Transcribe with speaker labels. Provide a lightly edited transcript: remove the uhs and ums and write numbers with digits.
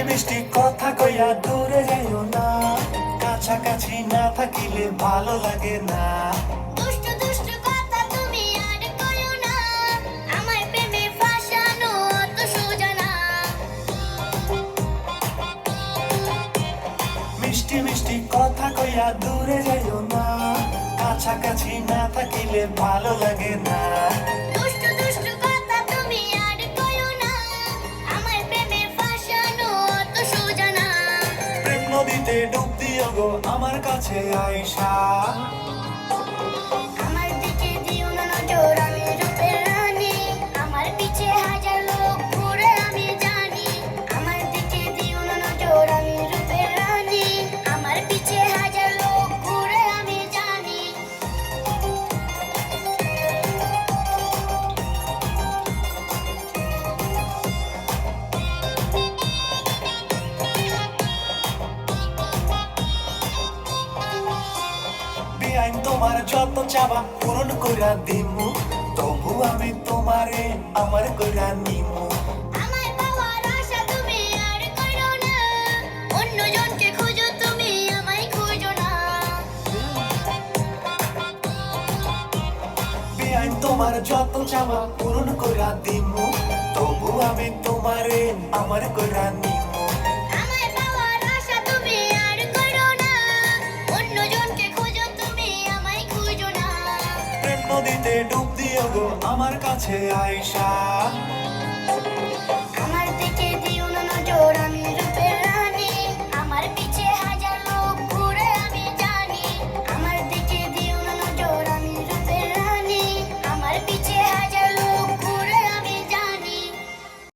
Speaker 1: মিষ্টি কথা কইয়া দূরে যাইও না, কাছাকাছি না থাকিলে ভালো লাগে না।
Speaker 2: দুষ্টু দুষ্টু কথা তুমি আর কইও না, আমার প্রেমে ফাঁসানো অত সোজা না।
Speaker 1: মিষ্টি মিষ্টি কথা কইয়া দূরে যাইও না, কাছাকাছি না থাকিলে ভালো লাগে না।
Speaker 2: দুষ্টু দুষ্টু কথা তুমি আর কইও না, আমার প্রেমে ফাঁসানো অত সোজা না।
Speaker 1: প্রেম নদীতে ডুব দিও গো আমার কাছে আইসা।
Speaker 2: আমার দিকে দিও না নজর, আমি রূপের রানী, আমার পিছে হাজার লোক ঘুরে আমি জানি। আমার দিকে দিও না নজর, আমি রূপের রানী, আমার পিছে হাজার লোক ঘুরে আমি জানি।
Speaker 1: বেআইন তোমার যত চাবা পূরণ কইরা দিমু, তবু আমি তোমারে আমার কইরা নিমু।
Speaker 2: আমায় পাওয়ার আশা তুমি আর করো না, অন্যজনকে খোঁজো তুমি আমায় খোঁজো না।
Speaker 1: বেআইন তোমার যত চাবা পূরণ কইরা দিমু, তবু আমি তোমারে আমার কইরা নিমু।
Speaker 2: আমায় পাওয়ার আশা তুমি আর করো না, অন্যজনকে খোঁজো তুমি আমায় খোঁজো না।
Speaker 1: প্রেম নদীতে ডুব দিও গো আমার কাছে আইসা।